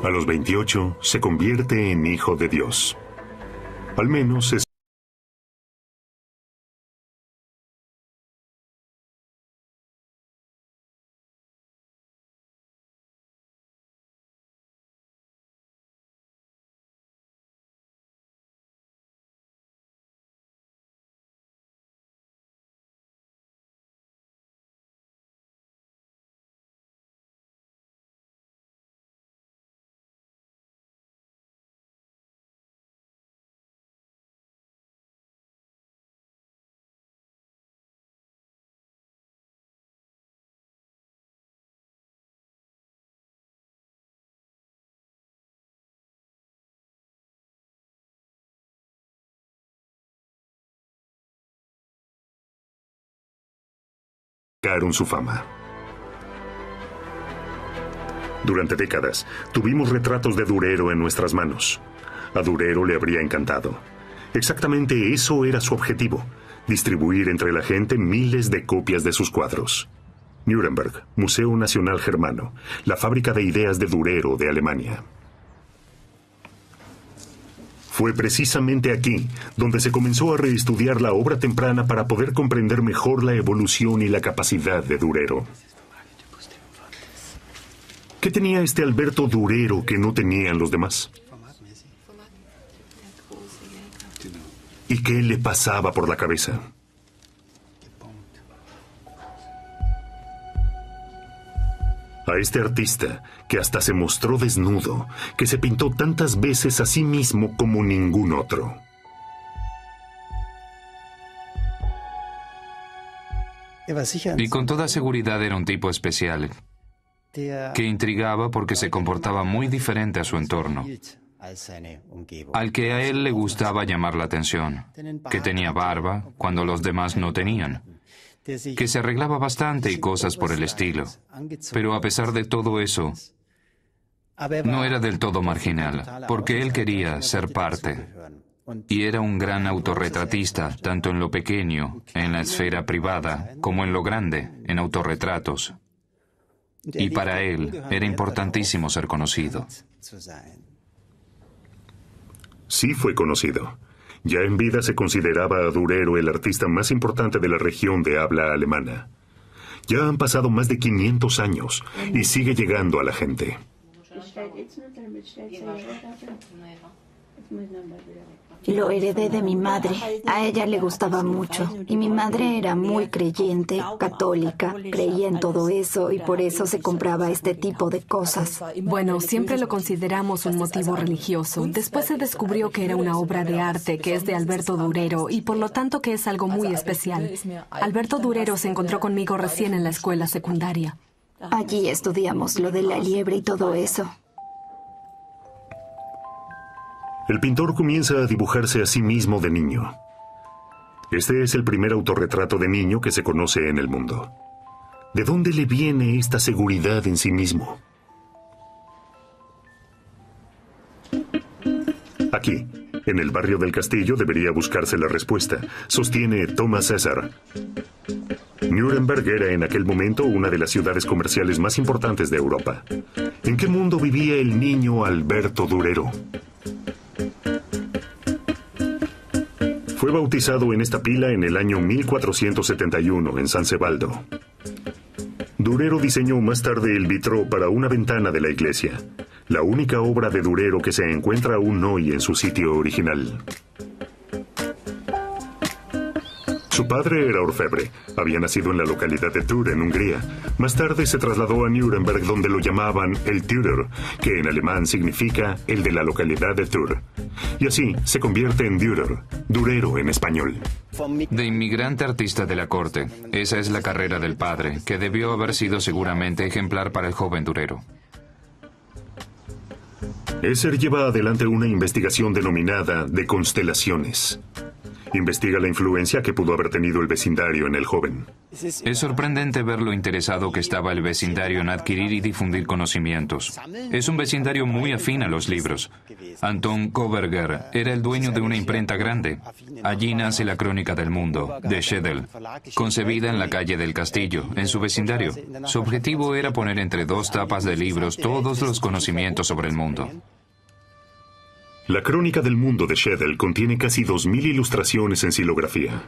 A los 28 se convierte en hijo de Dios. Al menos es su fama. Durante décadas, tuvimos retratos de Durero en nuestras manos. A Durero le habría encantado. Exactamente eso era su objetivo, distribuir entre la gente miles de copias de sus cuadros. Nuremberg, Museo Nacional Germano, la fábrica de ideas de Durero de Alemania. Fue precisamente aquí donde se comenzó a reestudiar la obra temprana para poder comprender mejor la evolución y la capacidad de Durero. ¿Qué tenía este Alberto Durero que no tenían los demás? ¿Y qué le pasaba por la cabeza? A este artista, que hasta se mostró desnudo, que se pintó tantas veces a sí mismo como ningún otro. Y con toda seguridad era un tipo especial, que intrigaba porque se comportaba muy diferente a su entorno, al que a él le gustaba llamar la atención, que tenía barba cuando los demás no tenían, que se arreglaba bastante y cosas por el estilo. Pero a pesar de todo eso, no era del todo marginal, porque él quería ser parte. Y era un gran autorretratista, tanto en lo pequeño, en la esfera privada, como en lo grande, en autorretratos. Y para él era importantísimo ser conocido. Sí fue conocido. Ya en vida se consideraba a Durero el artista más importante de la región de habla alemana. Ya han pasado más de 500 años y sigue llegando a la gente. Lo heredé de mi madre. A ella le gustaba mucho. Y mi madre era muy creyente, católica, creía en todo eso y por eso se compraba este tipo de cosas. Bueno, siempre lo consideramos un motivo religioso. Después se descubrió que era una obra de arte, que es de Alberto Durero y por lo tanto que es algo muy especial. Alberto Durero se encontró conmigo recién en la escuela secundaria. Allí estudiamos lo de la liebre y todo eso. El pintor comienza a dibujarse a sí mismo de niño. Este es el primer autorretrato de niño que se conoce en el mundo. ¿De dónde le viene esta seguridad en sí mismo? Aquí, en el barrio del Castillo, debería buscarse la respuesta, sostiene Thomas César. Nuremberg era en aquel momento una de las ciudades comerciales más importantes de Europa. ¿En qué mundo vivía el niño Alberto Durero? Fue bautizado en esta pila en el año 1471 en San Sebaldo. Durero diseñó más tarde el vitró para una ventana de la iglesia, la única obra de Durero que se encuentra aún hoy en su sitio original. Su padre era orfebre. Había nacido en la localidad de Thür, en Hungría. Más tarde se trasladó a Nuremberg, donde lo llamaban el Thürer, que en alemán significa el de la localidad de Thür. Y así se convierte en Dürer, Durero en español. De inmigrante artista de la corte, esa es la carrera del padre, que debió haber sido seguramente ejemplar para el joven Durero. Esser lleva adelante una investigación denominada de constelaciones. Investiga la influencia que pudo haber tenido el vecindario en el joven. Es sorprendente ver lo interesado que estaba el vecindario en adquirir y difundir conocimientos. Es un vecindario muy afín a los libros. Anton Koberger era el dueño de una imprenta grande. Allí nace la Crónica del Mundo, de Schedel, concebida en la calle del Castillo, en su vecindario. Su objetivo era poner entre dos tapas de libros todos los conocimientos sobre el mundo. La Crónica del Mundo de Schedel contiene casi 2000 ilustraciones en silografía.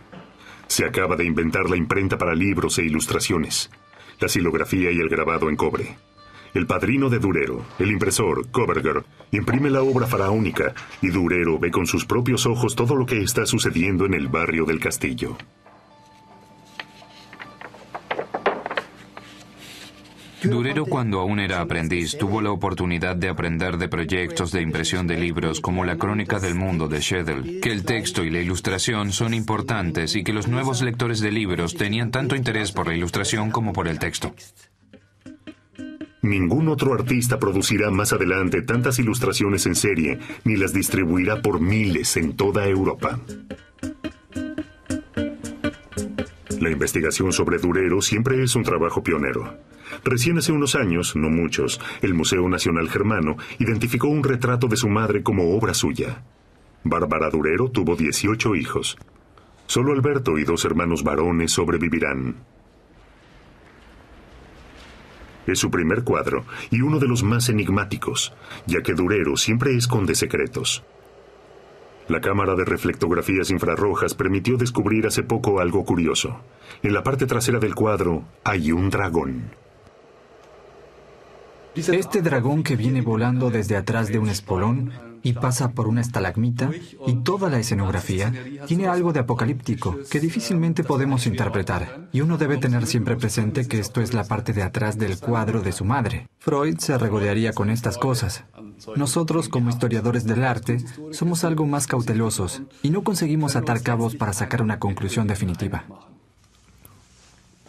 Se acaba de inventar la imprenta para libros e ilustraciones, la silografía y el grabado en cobre. El padrino de Durero, el impresor, Koberger, imprime la obra faraónica y Durero ve con sus propios ojos todo lo que está sucediendo en el barrio del castillo. Durero, cuando aún era aprendiz, tuvo la oportunidad de aprender de proyectos de impresión de libros como la Crónica del Mundo de Schedel, que el texto y la ilustración son importantes y que los nuevos lectores de libros tenían tanto interés por la ilustración como por el texto. Ningún otro artista producirá más adelante tantas ilustraciones en serie, ni las distribuirá por miles en toda Europa. La investigación sobre Durero siempre es un trabajo pionero. Recién hace unos años, no muchos, el Museo Nacional Germano identificó un retrato de su madre como obra suya. Bárbara Durero tuvo 18 hijos. Solo Alberto y 2 hermanos varones sobrevivirán. Es su primer cuadro y uno de los más enigmáticos, ya que Durero siempre esconde secretos. La cámara de reflectografías infrarrojas permitió descubrir hace poco algo curioso. En la parte trasera del cuadro hay un dragón. Este dragón que viene volando desde atrás de un espolón y pasa por una estalagmita y toda la escenografía tiene algo de apocalíptico que difícilmente podemos interpretar. Y uno debe tener siempre presente que esto es la parte de atrás del cuadro de su madre. Freud se regodearía con estas cosas. Nosotros, como historiadores del arte, somos algo más cautelosos y no conseguimos atar cabos para sacar una conclusión definitiva.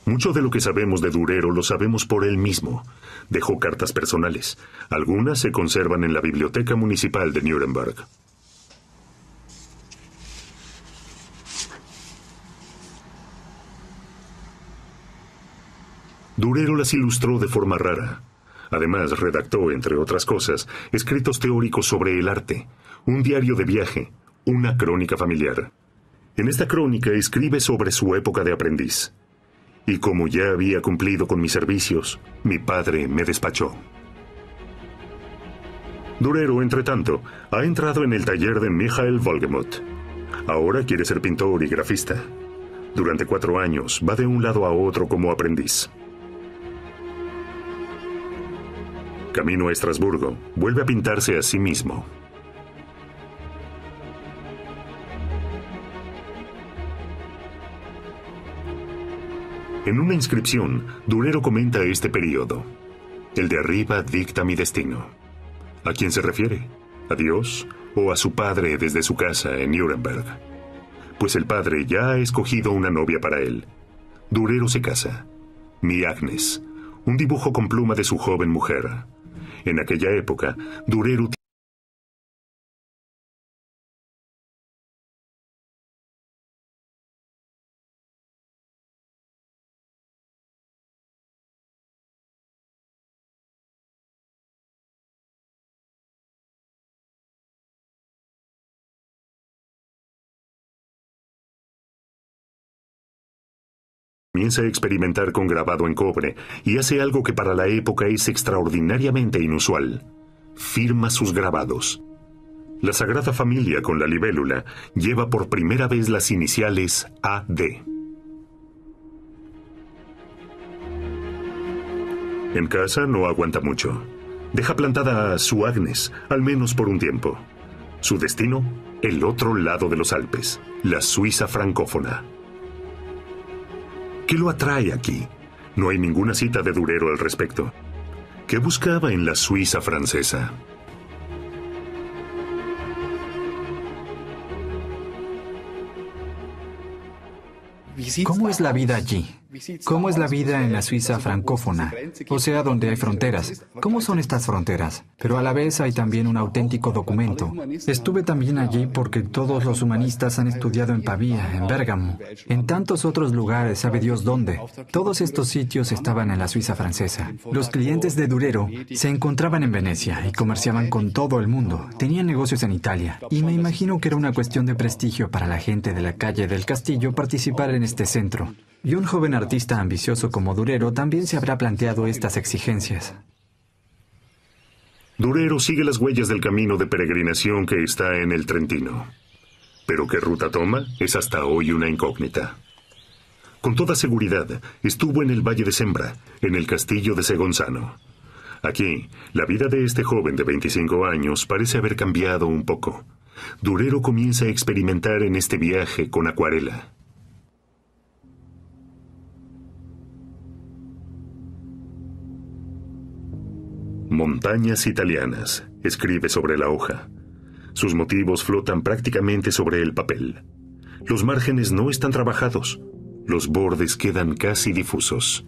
Mucho de lo que sabemos de Durero lo sabemos por él mismo. Dejó cartas personales. Algunas se conservan en la Biblioteca Municipal de Nuremberg. Durero las ilustró de forma rara. Además, redactó, entre otras cosas, escritos teóricos sobre el arte, un diario de viaje, una crónica familiar. En esta crónica escribe sobre su época de aprendiz. Y como ya había cumplido con mis servicios, mi padre me despachó. Durero, entre tanto, ha entrado en el taller de Michael Wolgemuth. Ahora quiere ser pintor y grafista. Durante 4 años va de un lado a otro como aprendiz. Camino a Estrasburgo, vuelve a pintarse a sí mismo. En una inscripción, Durero comenta este periodo. El de arriba dicta mi destino. ¿A quién se refiere? ¿A Dios o a su padre desde su casa en Nuremberg? Pues el padre ya ha escogido una novia para él. Durero se casa. Mi Agnes, un dibujo con pluma de su joven mujer. En aquella época, Durero comienza a experimentar con grabado en cobre y hace algo que para la época es extraordinariamente inusual. Firma sus grabados. La Sagrada Familia con la libélula lleva por primera vez las iniciales AD. En casa no aguanta mucho. Deja plantada a su Agnes, al menos por un tiempo. Su destino, el otro lado de los Alpes, la Suiza francófona. ¿Qué lo atrae aquí? No hay ninguna cita de Durero al respecto. ¿Qué buscaba en la Suiza francesa? ¿Cómo es la vida allí? ¿Cómo es la vida en la Suiza francófona? O sea, donde hay fronteras. ¿Cómo son estas fronteras? Pero a la vez hay también un auténtico documento. Estuve también allí porque todos los humanistas han estudiado en Pavía, en Bérgamo, en tantos otros lugares, sabe Dios dónde. Todos estos sitios estaban en la Suiza francesa. Los clientes de Durero se encontraban en Venecia y comerciaban con todo el mundo. Tenían negocios en Italia. Y me imagino que era una cuestión de prestigio para la gente de la calle del Castillo participar en este centro. Y un joven artista ambicioso como Durero también se habrá planteado estas exigencias. Durero sigue las huellas del camino de peregrinación que está en el Trentino. Pero qué ruta toma es hasta hoy una incógnita. Con toda seguridad, estuvo en el Valle de Sembra, en el castillo de Segonzano. Aquí, la vida de este joven de 25 años parece haber cambiado un poco. Durero comienza a experimentar en este viaje con acuarela. Montañas italianas, escribe sobre la hoja. Sus motivos flotan prácticamente sobre el papel. Los márgenes no están trabajados. Los bordes quedan casi difusos.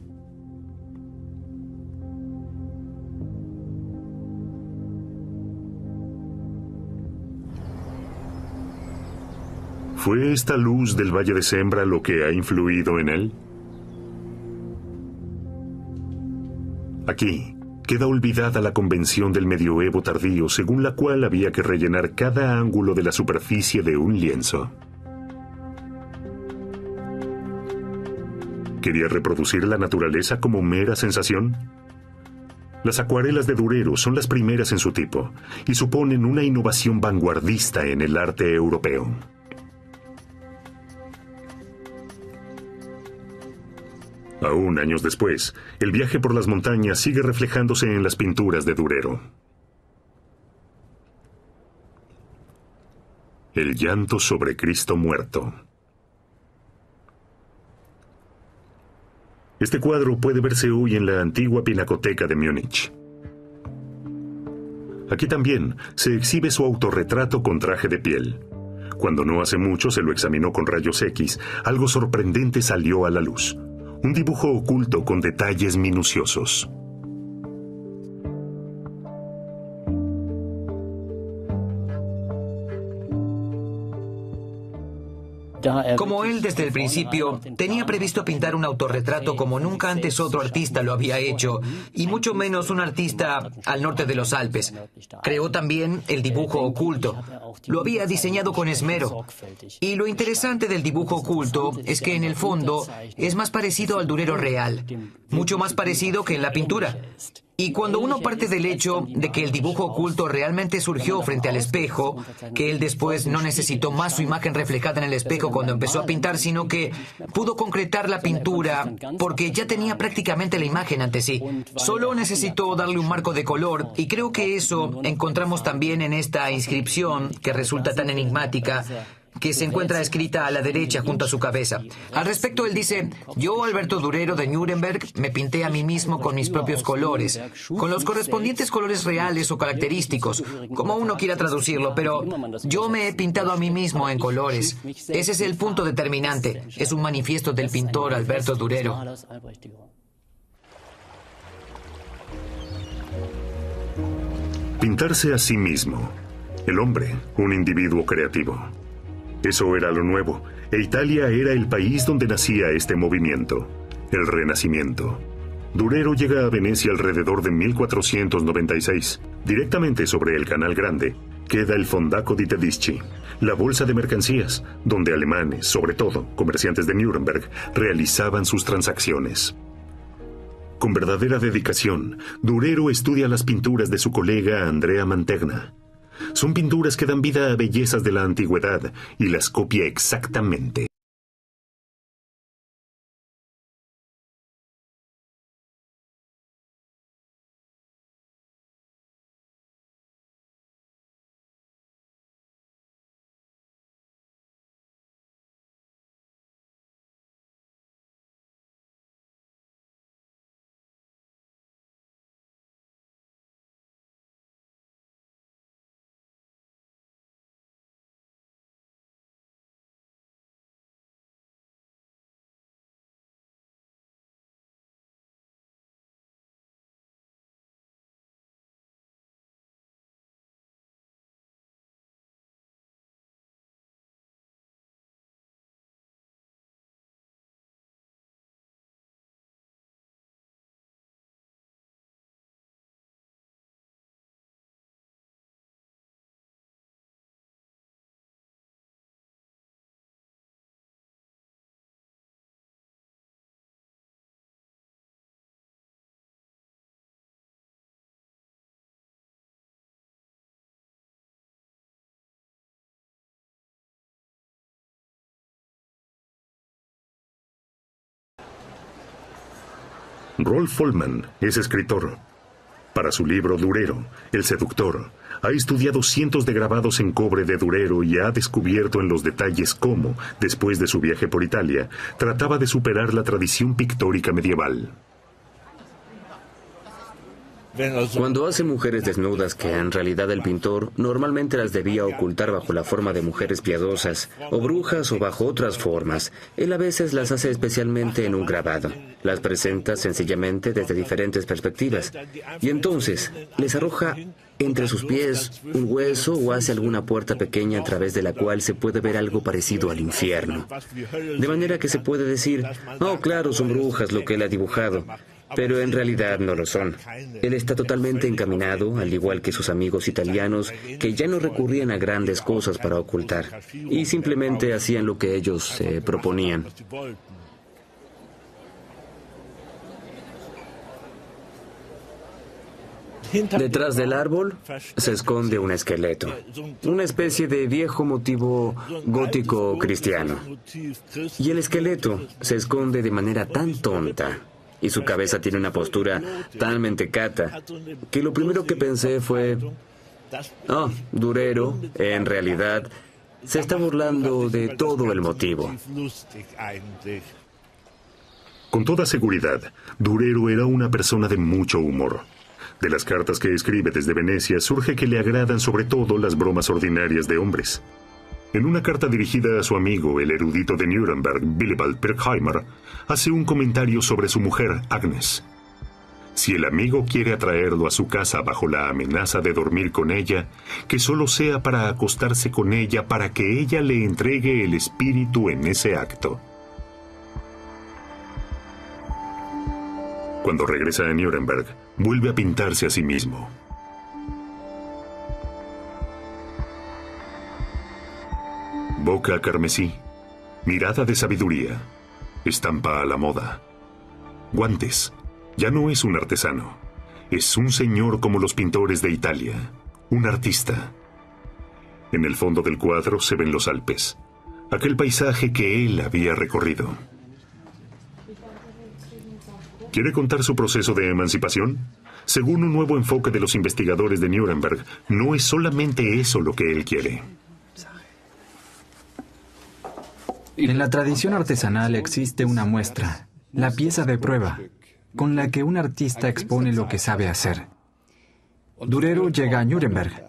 ¿Fue esta luz del Valle de Sembra lo que ha influido en él? Aquí queda olvidada la convención del medioevo tardío, según la cual había que rellenar cada ángulo de la superficie de un lienzo. ¿Quería reproducir la naturaleza como mera sensación? Las acuarelas de Durero son las primeras en su tipo y suponen una innovación vanguardista en el arte europeo. Aún años después, el viaje por las montañas sigue reflejándose en las pinturas de Durero. El llanto sobre Cristo muerto. Este cuadro puede verse hoy en la antigua Pinacoteca de Múnich. Aquí también se exhibe su autorretrato con traje de piel. Cuando no hace mucho se lo examinó con rayos X, algo sorprendente salió a la luz. Un dibujo oculto con detalles minuciosos. Como él desde el principio, tenía previsto pintar un autorretrato como nunca antes otro artista lo había hecho, y mucho menos un artista al norte de los Alpes. Creó también el dibujo oculto. Lo había diseñado con esmero. Y lo interesante del dibujo oculto es que en el fondo es más parecido al Durero real, mucho más parecido que en la pintura. Y cuando uno parte del hecho de que el dibujo oculto realmente surgió frente al espejo, que él después no necesitó más su imagen reflejada en el espejo cuando empezó a pintar, sino que pudo concretar la pintura porque ya tenía prácticamente la imagen ante sí. Solo necesitó darle un marco de color, y creo que eso encontramos también en esta inscripción que resulta tan enigmática, que se encuentra escrita a la derecha junto a su cabeza. Al respecto, él dice: yo, Alberto Durero de Nuremberg, me pinté a mí mismo con mis propios colores, con los correspondientes colores reales o característicos, como uno quiera traducirlo, pero yo me he pintado a mí mismo en colores. Ese es el punto determinante. Es un manifiesto del pintor Alberto Durero. Pintarse a sí mismo. El hombre, un individuo creativo. Eso era lo nuevo, e Italia era el país donde nacía este movimiento, el Renacimiento. Durero llega a Venecia alrededor de 1496. Directamente sobre el Canal Grande queda el Fondaco di Tedeschi, la bolsa de mercancías, donde alemanes, sobre todo comerciantes de Nuremberg, realizaban sus transacciones. Con verdadera dedicación, Durero estudia las pinturas de su colega Andrea Mantegna. Son pinturas que dan vida a bellezas de la antigüedad y las copia exactamente. Rolf Folman es escritor. Para su libro Durero, el seductor, ha estudiado cientos de grabados en cobre de Durero y ha descubierto en los detalles cómo, después de su viaje por Italia, trataba de superar la tradición pictórica medieval. Cuando hace mujeres desnudas que en realidad el pintor normalmente las debía ocultar bajo la forma de mujeres piadosas, o brujas o bajo otras formas, él a veces las hace especialmente en un grabado. Las presenta sencillamente desde diferentes perspectivas. Y entonces les arroja entre sus pies un hueso o hace alguna puerta pequeña a través de la cual se puede ver algo parecido al infierno. De manera que se puede decir, oh, claro, son brujas lo que él ha dibujado. Pero en realidad no lo son. Él está totalmente encaminado, al igual que sus amigos italianos, que ya no recurrían a grandes cosas para ocultar, y simplemente hacían lo que ellos se proponían. Detrás del árbol se esconde un esqueleto, una especie de viejo motivo gótico cristiano. Y el esqueleto se esconde de manera tan tonta, y su cabeza tiene una postura tan mentecata, que lo primero que pensé fue, oh, Durero, en realidad, se está burlando de todo el motivo. Con toda seguridad, Durero era una persona de mucho humor. De las cartas que escribe desde Venecia surge que le agradan sobre todo las bromas ordinarias de hombres. En una carta dirigida a su amigo, el erudito de Nuremberg, Willibald Pirkheimer, hace un comentario sobre su mujer, Agnes. Si el amigo quiere atraerlo a su casa bajo la amenaza de dormir con ella, que solo sea para acostarse con ella para que ella le entregue el espíritu en ese acto. Cuando regresa a Nuremberg, vuelve a pintarse a sí mismo. Boca carmesí, mirada de sabiduría, estampa a la moda. Guantes, ya no es un artesano, es un señor como los pintores de Italia, un artista. En el fondo del cuadro se ven los Alpes, aquel paisaje que él había recorrido. ¿Quiere contar su proceso de emancipación? Según un nuevo enfoque de los investigadores de Nuremberg, no es solamente eso lo que él quiere. En la tradición artesanal existe una muestra, la pieza de prueba, con la que un artista expone lo que sabe hacer. Durero llega a Nuremberg.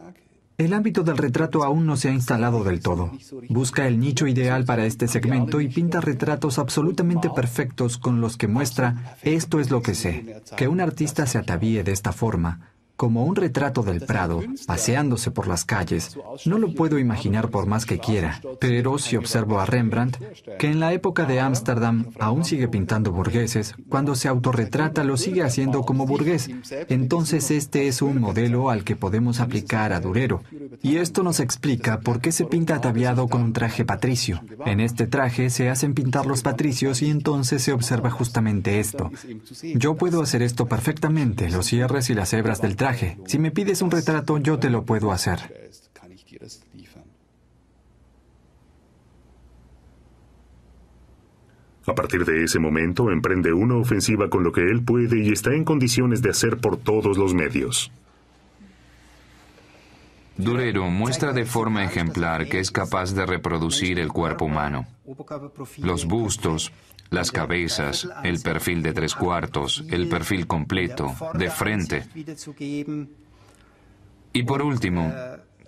El ámbito del retrato aún no se ha instalado del todo. Busca el nicho ideal para este segmento y pinta retratos absolutamente perfectos con los que muestra, esto es lo que sé, que un artista se atavíe de esta forma, como un retrato del Prado, paseándose por las calles. No lo puedo imaginar por más que quiera, pero si observo a Rembrandt, que en la época de Ámsterdam aún sigue pintando burgueses, cuando se autorretrata lo sigue haciendo como burgués. Entonces este es un modelo al que podemos aplicar a Durero. Y esto nos explica por qué se pinta ataviado con un traje patricio. En este traje se hacen pintar los patricios y entonces se observa justamente esto. Yo puedo hacer esto perfectamente, los cierres y las hebras del traje. Si me pides un retrato, yo te lo puedo hacer. A partir de ese momento, emprende una ofensiva con lo que él puede y está en condiciones de hacer por todos los medios. Durero muestra de forma ejemplar que es capaz de reproducir el cuerpo humano. Los bustos, las cabezas, el perfil de 3/4, el perfil completo, de frente. Y por último,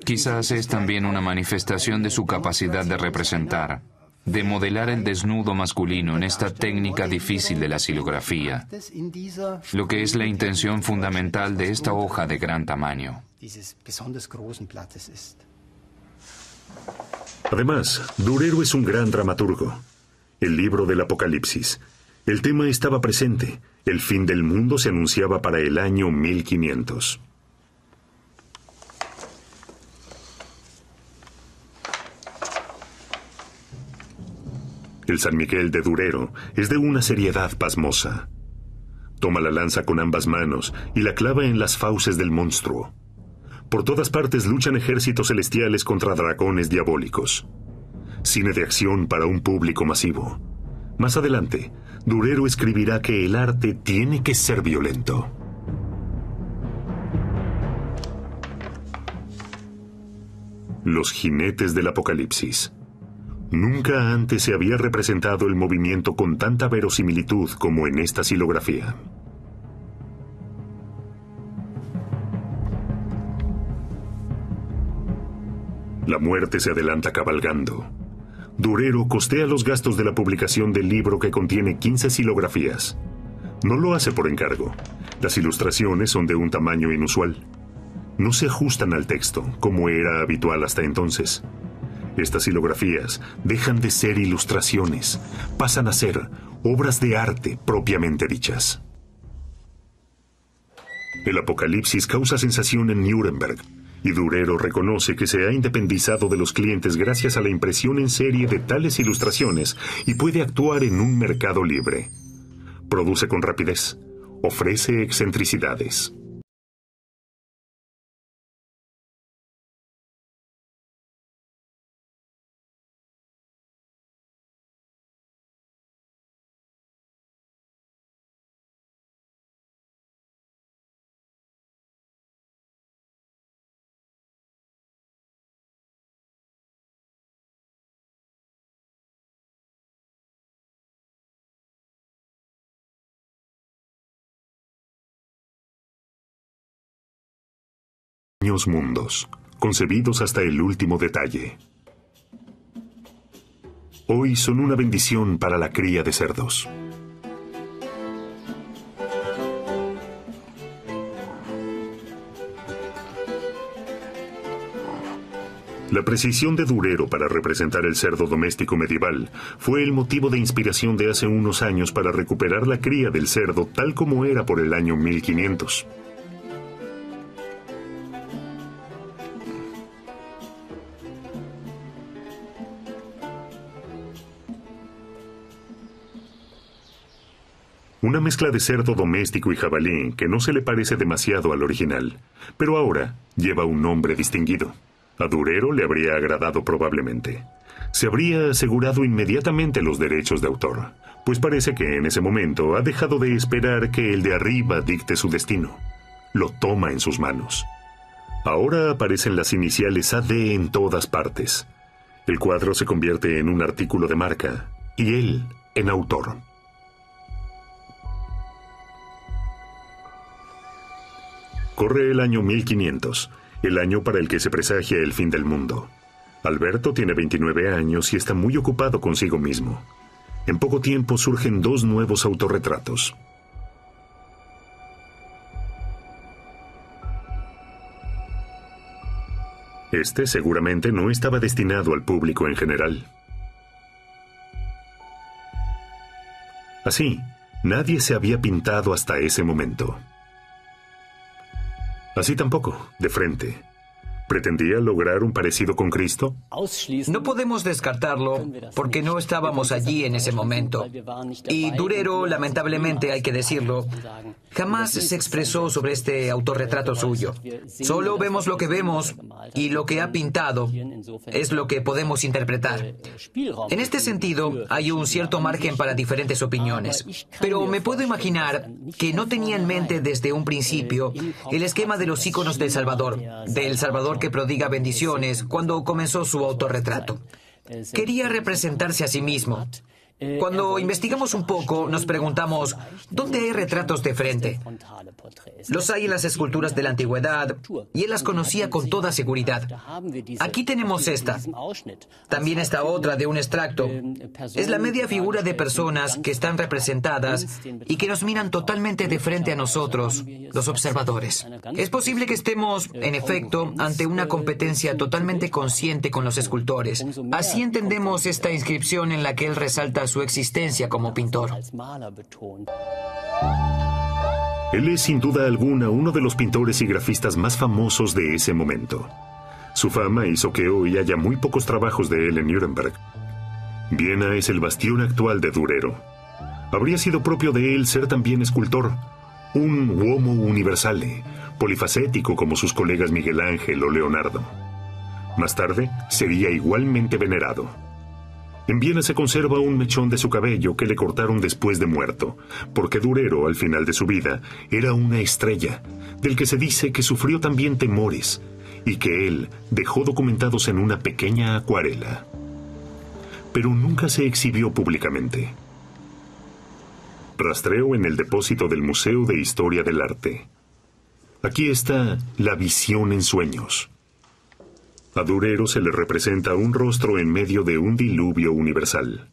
quizás es también una manifestación de su capacidad de representar, de modelar el desnudo masculino en esta técnica difícil de la silografía, lo que es la intención fundamental de esta hoja de gran tamaño. Además, Durero es un gran dramaturgo. El libro del Apocalipsis. El tema estaba presente. El fin del mundo se anunciaba para el año 1500. El San Miguel de Durero es de una seriedad pasmosa. Toma la lanza con ambas manos y la clava en las fauces del monstruo. Por todas partes luchan ejércitos celestiales contra dragones diabólicos. Cine de acción para un público masivo. Más adelante, Durero escribirá que el arte tiene que ser violento. Los jinetes del Apocalipsis. Nunca antes se había representado el movimiento con tanta verosimilitud como en esta xilografía. La muerte se adelanta cabalgando. Durero costea los gastos de la publicación del libro que contiene 15 xilografías. No lo hace por encargo. Las ilustraciones son de un tamaño inusual. No se ajustan al texto, como era habitual hasta entonces. Estas xilografías dejan de ser ilustraciones, pasan a ser obras de arte propiamente dichas. El Apocalipsis causa sensación en Nuremberg, y Durero reconoce que se ha independizado de los clientes gracias a la impresión en serie de tales ilustraciones y puede actuar en un mercado libre. Produce con rapidez, ofrece excentricidades. Mundos, concebidos hasta el último detalle. Hoy son una bendición para la cría de cerdos. La precisión de Durero para representar el cerdo doméstico medieval fue el motivo de inspiración de hace unos años para recuperar la cría del cerdo tal como era por el año 1500. Una mezcla de cerdo doméstico y jabalí que no se le parece demasiado al original, pero ahora lleva un nombre distinguido. A Durero le habría agradado probablemente. Se habría asegurado inmediatamente los derechos de autor, pues parece que en ese momento ha dejado de esperar que el de arriba dicte su destino. Lo toma en sus manos. Ahora aparecen las iniciales AD en todas partes. El cuadro se convierte en un artículo de marca, y él en autor. Corre el año 1500, el año para el que se presagia el fin del mundo. Alberto tiene 29 años y está muy ocupado consigo mismo. En poco tiempo surgen dos nuevos autorretratos. Este seguramente no estaba destinado al público en general. Así, nadie se había pintado hasta ese momento. Así tampoco, de frente. ¿Pretendía lograr un parecido con Cristo? No podemos descartarlo porque no estábamos allí en ese momento. Y Durero, lamentablemente hay que decirlo, jamás se expresó sobre este autorretrato suyo. Solo vemos lo que vemos y lo que ha pintado es lo que podemos interpretar. En este sentido, hay un cierto margen para diferentes opiniones. Pero me puedo imaginar que no tenía en mente desde un principio el esquema de los íconos del Salvador que prodiga bendiciones cuando comenzó su autorretrato. Quería representarse a sí mismo. Cuando investigamos un poco, nos preguntamos, ¿dónde hay retratos de frente? Los hay en las esculturas de la antigüedad, y él las conocía con toda seguridad. Aquí tenemos esta. También esta otra de un extracto. Es la media figura de personas que están representadas y que nos miran totalmente de frente a nosotros, los observadores. Es posible que estemos, en efecto, ante una competencia totalmente consciente con los escultores. Así entendemos esta inscripción en la que él resalta su existencia como pintor. Él es sin duda alguna uno de los pintores y grafistas más famosos de ese momento. Su fama hizo que hoy haya muy pocos trabajos de él en Nuremberg. Viena es el bastión actual de Durero. Habría sido propio de él ser también escultor, un uomo universale, polifacético como sus colegas Miguel Ángel o Leonardo. Más tarde sería igualmente venerado. En Viena se conserva un mechón de su cabello que le cortaron después de muerto, porque Durero, al final de su vida, era una estrella, del que se dice que sufrió también temores, y que él dejó documentados en una pequeña acuarela. Pero nunca se exhibió públicamente. Rastreo en el depósito del Museo de Historia del Arte. Aquí está la visión en sueños. A Durero se le representa un rostro en medio de un diluvio universal.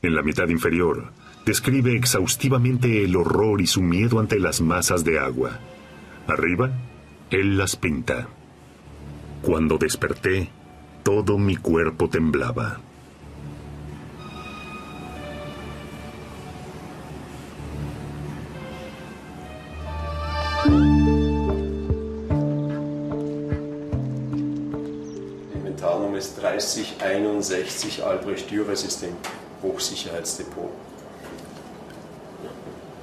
En la mitad inferior, describe exhaustivamente el horror y su miedo ante las masas de agua. Arriba, él las pinta. Cuando desperté, todo mi cuerpo temblaba. Inventarnummer ist 3061 Albrecht Dürer System, Hochsicherheitsdepot.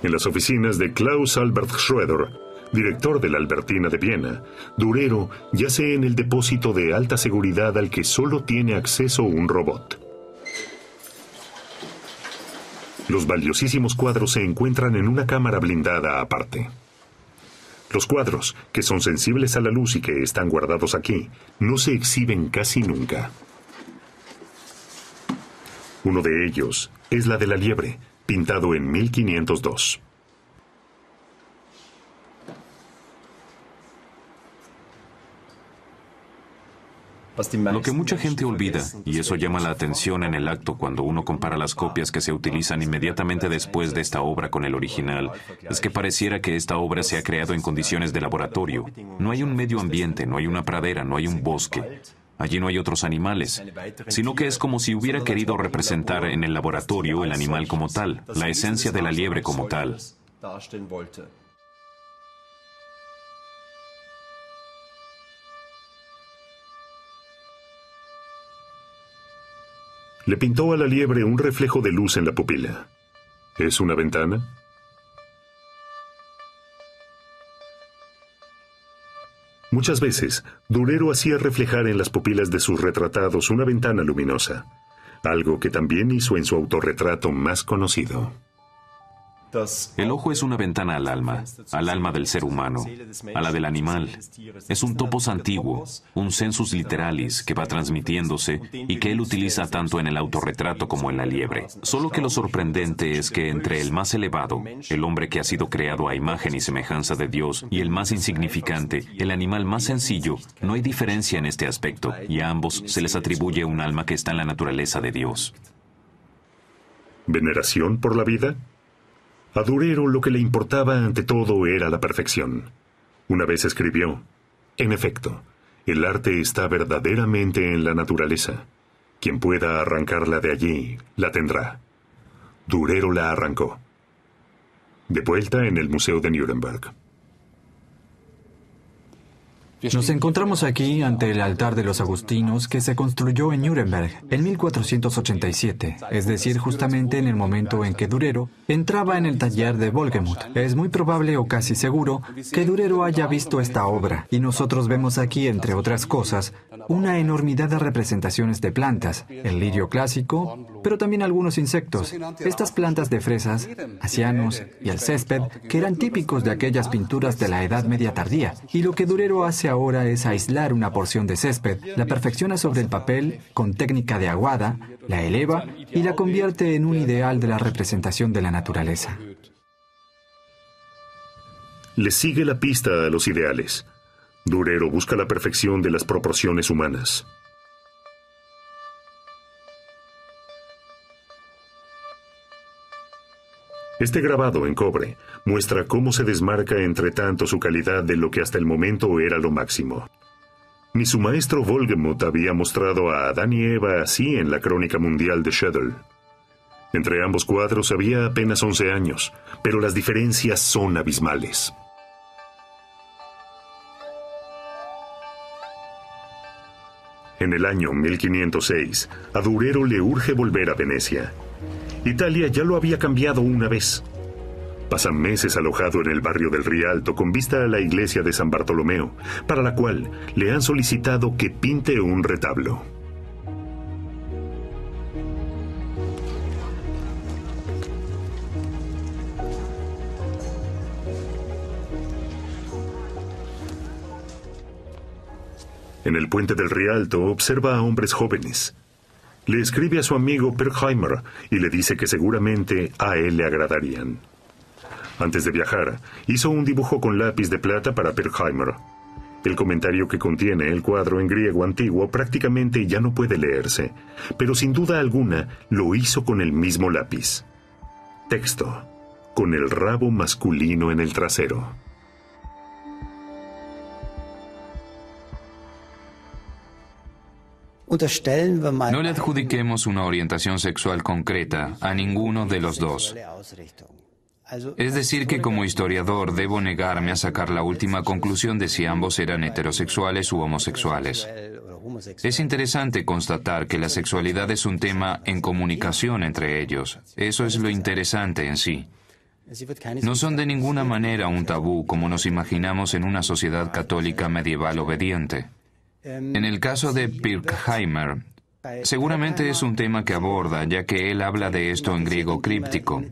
En las oficinas de Klaus Albert Schroeder, director de la Albertina de Viena, Durero yace en el depósito de alta seguridad al que solo tiene acceso un robot. Los valiosísimos cuadros se encuentran en una cámara blindada aparte. Los cuadros, que son sensibles a la luz y que están guardados aquí, no se exhiben casi nunca. Uno de ellos es la de la liebre, pintado en 1502. Lo que mucha gente olvida, y eso llama la atención en el acto cuando uno compara las copias que se utilizan inmediatamente después de esta obra con el original, es que pareciera que esta obra se ha creado en condiciones de laboratorio. No hay un medio ambiente, no hay una pradera, no hay un bosque. Allí no hay otros animales, sino que es como si hubiera querido representar en el laboratorio el animal como tal, la esencia de la liebre como tal. Le pintó a la liebre un reflejo de luz en la pupila. ¿Es una ventana? Muchas veces, Durero hacía reflejar en las pupilas de sus retratados una ventana luminosa, algo que también hizo en su autorretrato más conocido. El ojo es una ventana al alma del ser humano, a la del animal. Es un topos antiguo, un sensus literalis que va transmitiéndose y que él utiliza tanto en el autorretrato como en la liebre. Solo que lo sorprendente es que entre el más elevado, el hombre que ha sido creado a imagen y semejanza de Dios, y el más insignificante, el animal más sencillo, no hay diferencia en este aspecto, y a ambos se les atribuye un alma que está en la naturaleza de Dios. ¿Veneración por la vida? A Durero lo que le importaba ante todo era la perfección. Una vez escribió: en efecto, el arte está verdaderamente en la naturaleza. Quien pueda arrancarla de allí, la tendrá. Durero la arrancó. De vuelta en el Museo de Nuremberg. Nos encontramos aquí ante el altar de los agustinos que se construyó en Nuremberg en 1487, es decir, justamente en el momento en que Durero entraba en el taller de Wolgemuth. Es muy probable o casi seguro que Durero haya visto esta obra, y nosotros vemos aquí, entre otras cosas, una enormidad de representaciones de plantas, el lirio clásico, pero también algunos insectos, estas plantas de fresas, acianos y el césped, que eran típicos de aquellas pinturas de la Edad Media tardía, y lo que Durero hace ahora es aislar una porción de césped, la perfecciona sobre el papel con técnica de aguada, la eleva y la convierte en un ideal de la representación de la naturaleza. Le sigue la pista a los ideales. Durero busca la perfección de las proporciones humanas. Este grabado en cobre muestra cómo se desmarca entre tanto su calidad de lo que hasta el momento era lo máximo. Ni su maestro Wolgemuth había mostrado a Adán y Eva así en la Crónica Mundial de Schedel. Entre ambos cuadros había apenas 11 años, pero las diferencias son abismales. En el año 1506, a Durero le urge volver a Venecia. Italia ya lo había cambiado una vez. Pasa meses alojado en el barrio del Rialto con vista a la iglesia de San Bartolomeo, para la cual le han solicitado que pinte un retablo. En el puente del Rialto observa a hombres jóvenes. Le escribe a su amigo Pirkheimer y le dice que seguramente a él le agradarían. Antes de viajar, hizo un dibujo con lápiz de plata para Pirkheimer. El comentario que contiene el cuadro en griego antiguo prácticamente ya no puede leerse, pero sin duda alguna lo hizo con el mismo lápiz. Texto: con el rabo masculino en el trasero. No le adjudiquemos una orientación sexual concreta a ninguno de los dos. Es decir, que como historiador debo negarme a sacar la última conclusión de si ambos eran heterosexuales u homosexuales. Es interesante constatar que la sexualidad es un tema en comunicación entre ellos. Eso es lo interesante en sí. No son de ninguna manera un tabú como nos imaginamos en una sociedad católica medieval obediente. En el caso de Pirkheimer, seguramente es un tema que aborda, ya que él habla de esto en griego críptico.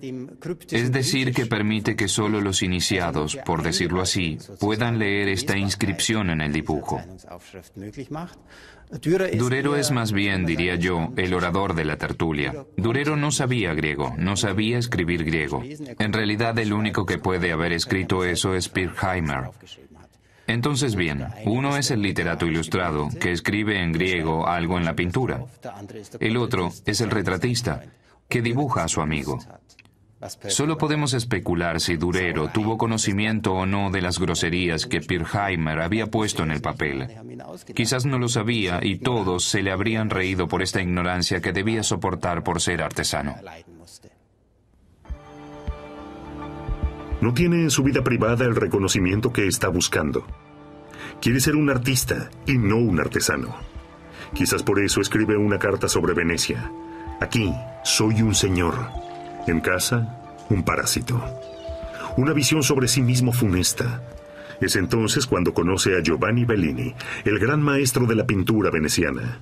Es decir, que permite que solo los iniciados, por decirlo así, puedan leer esta inscripción en el dibujo. Durero es más bien, diría yo, el orador de la tertulia. Durero no sabía griego, no sabía escribir griego. En realidad, el único que puede haber escrito eso es Pirkheimer. Entonces bien, uno es el literato ilustrado, que escribe en griego algo en la pintura. El otro es el retratista, que dibuja a su amigo. Solo podemos especular si Durero tuvo conocimiento o no de las groserías que Pirkheimer había puesto en el papel. Quizás no lo sabía y todos se le habrían reído por esta ignorancia que debía soportar por ser artesano. No tiene en su vida privada el reconocimiento que está buscando. Quiere ser un artista y no un artesano. Quizás por eso escribe una carta sobre Venecia. Aquí soy un señor. En casa, un parásito. Una visión sobre sí mismo funesta. Es entonces cuando conoce a Giovanni Bellini, el gran maestro de la pintura veneciana.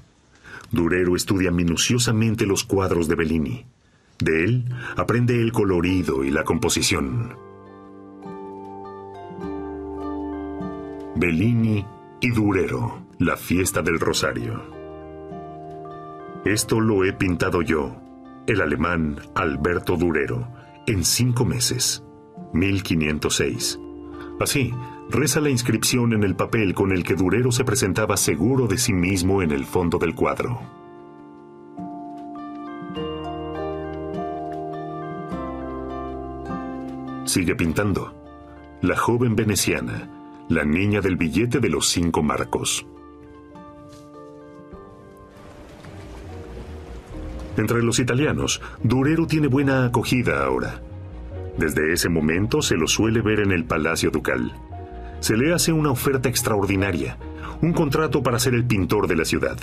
Durero estudia minuciosamente los cuadros de Bellini. De él aprende el colorido y la composición. Bellini y Durero, la fiesta del Rosario. Esto lo he pintado yo, el alemán Alberto Durero, en 5 meses, 1506. Así, reza la inscripción en el papel con el que Durero se presentaba seguro de sí mismo en el fondo del cuadro. Sigue pintando. La joven veneciana, la niña del billete de los 5 marcos. Entre los italianos, Durero tiene buena acogida ahora. Desde ese momento se lo suele ver en el Palacio Ducal. Se le hace una oferta extraordinaria, un contrato para ser el pintor de la ciudad.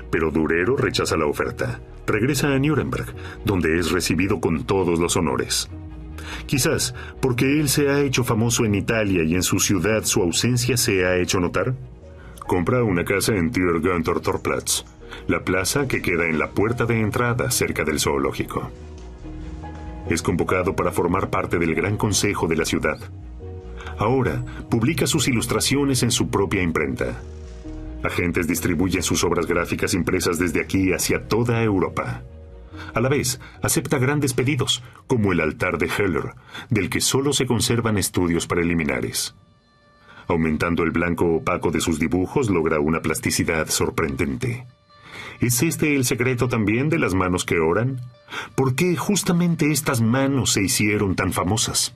Pero Durero rechaza la oferta. Regresa a Nuremberg, donde es recibido con todos los honores. Quizás porque él se ha hecho famoso en Italia y en su ciudad su ausencia se ha hecho notar. Compra una casa en Tiergarten-Torplatz, la plaza que queda en la puerta de entrada cerca del zoológico. Es convocado para formar parte del gran consejo de la ciudad. Ahora publica sus ilustraciones en su propia imprenta. Agentes distribuyen sus obras gráficas impresas desde aquí hacia toda Europa. A la vez, acepta grandes pedidos, como el altar de Heller, del que solo se conservan estudios preliminares. Aumentando el blanco opaco de sus dibujos, logra una plasticidad sorprendente. ¿Es este el secreto también de las manos que oran? ¿Por qué justamente estas manos se hicieron tan famosas?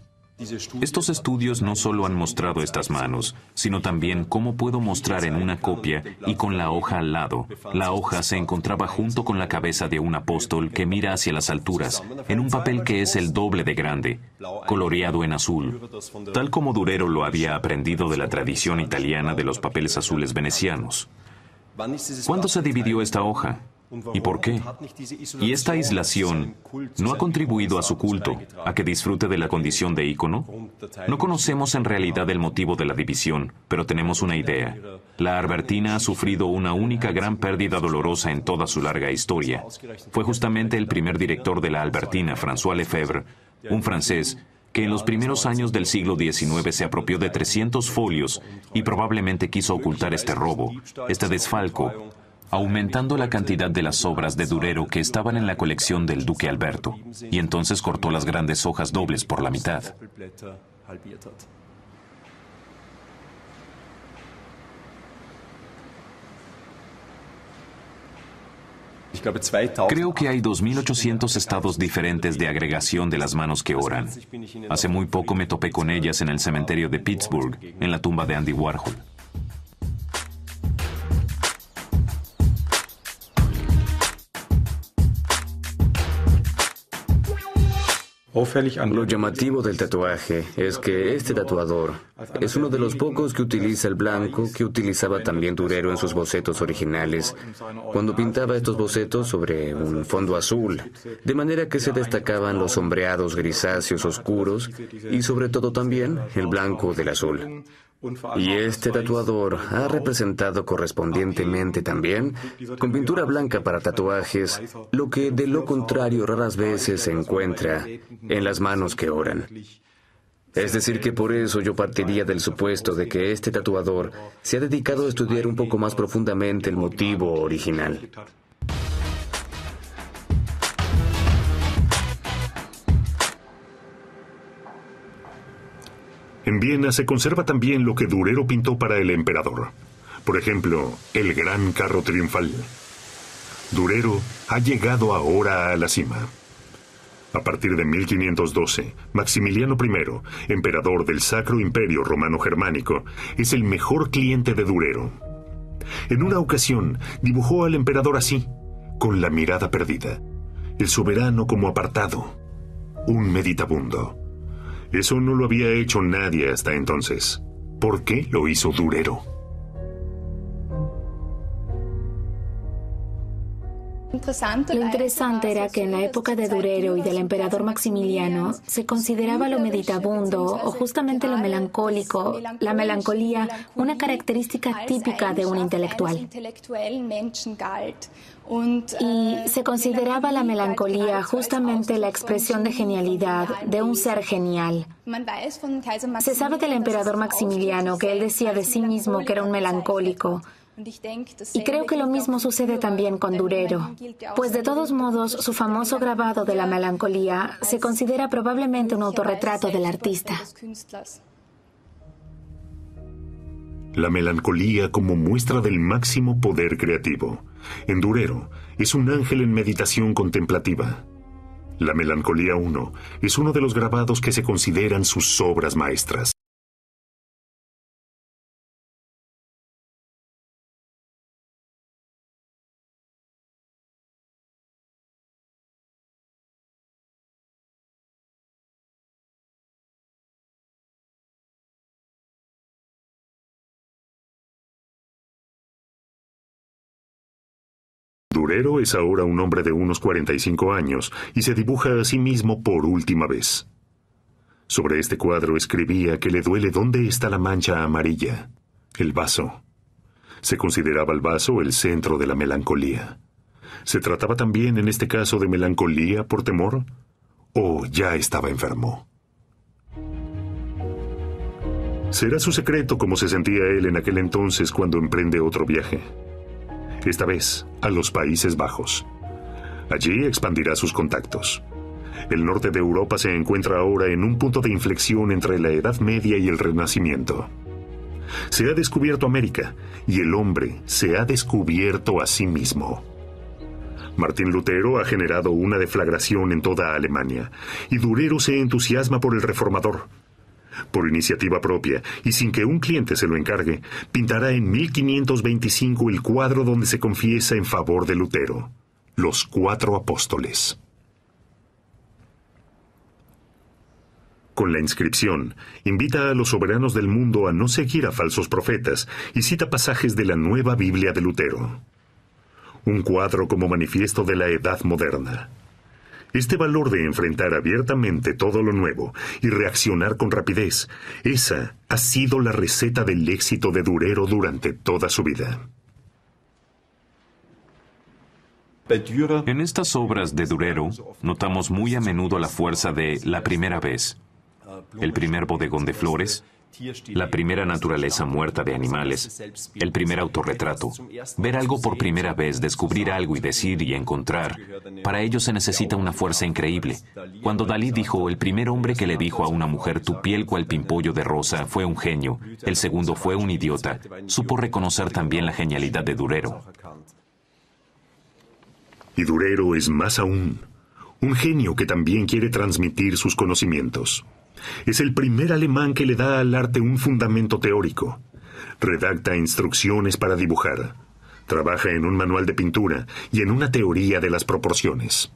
Estos estudios no solo han mostrado estas manos, sino también cómo puedo mostrar en una copia y con la hoja al lado. La hoja se encontraba junto con la cabeza de un apóstol que mira hacia las alturas, en un papel que es el doble de grande, coloreado en azul, tal como Durero lo había aprendido de la tradición italiana de los papeles azules venecianos. ¿Cuándo se dividió esta hoja? ¿Y por qué? ¿Y esta aislación no ha contribuido a su culto, a que disfrute de la condición de ícono? No conocemos en realidad el motivo de la división, pero tenemos una idea. La Albertina ha sufrido una única gran pérdida dolorosa en toda su larga historia. Fue justamente el primer director de la Albertina, François Lefebvre, un francés, que en los primeros años del siglo XIX se apropió de 300 folios y probablemente quiso ocultar este robo, este desfalco, aumentando la cantidad de las obras de Durero que estaban en la colección del duque Alberto, y entonces cortó las grandes hojas dobles por la mitad. Creo que hay 2.800 estados diferentes de agregación de las manos que oran. Hace muy poco me topé con ellas en el cementerio de Pittsburgh, en la tumba de Andy Warhol. Lo llamativo del tatuaje es que este tatuador es uno de los pocos que utiliza el blanco que utilizaba también Durero en sus bocetos originales, cuando pintaba estos bocetos sobre un fondo azul, de manera que se destacaban los sombreados grisáceos oscuros y sobre todo también el blanco del azul. Y este tatuador ha representado correspondientemente también, con pintura blanca para tatuajes, lo que de lo contrario raras veces se encuentra en las manos que oran. Es decir, que por eso yo partiría del supuesto de que este tatuador se ha dedicado a estudiar un poco más profundamente el motivo original. En Viena se conserva también lo que Durero pintó para el emperador. Por ejemplo, el gran carro triunfal. Durero ha llegado ahora a la cima. A partir de 1512, Maximiliano I, emperador del Sacro Imperio Romano Germánico, es el mejor cliente de Durero. En una ocasión, dibujó al emperador así, con la mirada perdida, el soberano como apartado, un meditabundo. Eso no lo había hecho nadie hasta entonces. ¿Por qué lo hizo Durero? Lo interesante era que en la época de Durero y del emperador Maximiliano se consideraba lo meditabundo o justamente lo melancólico, la melancolía, una característica típica de un intelectual. Y se consideraba la melancolía justamente la expresión de genialidad, de un ser genial. Se sabe del emperador Maximiliano que él decía de sí mismo que era un melancólico. Y creo que lo mismo sucede también con Durero, pues de todos modos su famoso grabado de la melancolía se considera probablemente un autorretrato del artista. La melancolía como muestra del máximo poder creativo. En Durero es un ángel en meditación contemplativa. La Melancolía I es uno de los grabados que se consideran sus obras maestras. Durero es ahora un hombre de unos 45 años y se dibuja a sí mismo por última vez. Sobre este cuadro escribía que le duele dónde está la mancha amarilla, el vaso. Se consideraba el vaso el centro de la melancolía. ¿Se trataba también en este caso de melancolía por temor? ¿O ya estaba enfermo? ¿Será su secreto cómo se sentía él en aquel entonces cuando emprende otro viaje? Esta vez a los Países Bajos. Allí expandirá sus contactos. El norte de Europa se encuentra ahora en un punto de inflexión entre la Edad Media y el Renacimiento. Se ha descubierto América y el hombre se ha descubierto a sí mismo. Martín Lutero ha generado una deflagración en toda Alemania y Durero se entusiasma por el reformador. Por iniciativa propia, y sin que un cliente se lo encargue, pintará en 1525 el cuadro donde se confiesa en favor de Lutero, Los Cuatro Apóstoles. Con la inscripción, invita a los soberanos del mundo a no seguir a falsos profetas y cita pasajes de la Nueva Biblia de Lutero. Un cuadro como manifiesto de la Edad Moderna. Este valor de enfrentar abiertamente todo lo nuevo y reaccionar con rapidez, esa ha sido la receta del éxito de Durero durante toda su vida. En estas obras de Durero notamos muy a menudo la fuerza de la primera vez. el primer bodegón de flores, la primera naturaleza muerta de animales, el primer autorretrato. Ver algo por primera vez, descubrir algo y decir y encontrar, para ello se necesita una fuerza increíble. Cuando Dalí dijo, el primer hombre que le dijo a una mujer, tu piel cual pimpollo de rosa, fue un genio, el segundo fue un idiota, supo reconocer también la genialidad de Durero. Y Durero es más aún, un genio que también quiere transmitir sus conocimientos. Es el primer alemán que le da al arte un fundamento teórico. Redacta instrucciones para dibujar. Trabaja en un manual de pintura y en una teoría de las proporciones.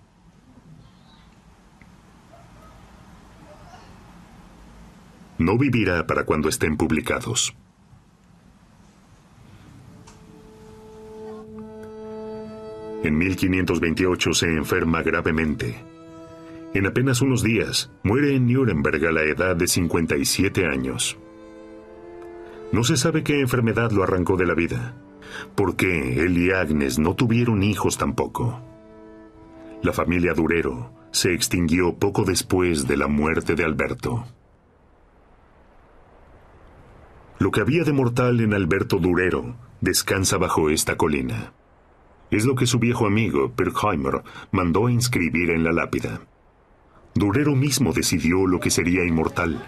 No vivirá para cuando estén publicados. En 1528 se enferma gravemente. En apenas unos días, muere en Nuremberg a la edad de 57 años. No se sabe qué enfermedad lo arrancó de la vida, porque él y Agnes no tuvieron hijos tampoco. La familia Durero se extinguió poco después de la muerte de Alberto. Lo que había de mortal en Alberto Durero descansa bajo esta colina. Es lo que su viejo amigo, Pirkheimer, mandó a inscribir en la lápida. Durero mismo decidió lo que sería inmortal.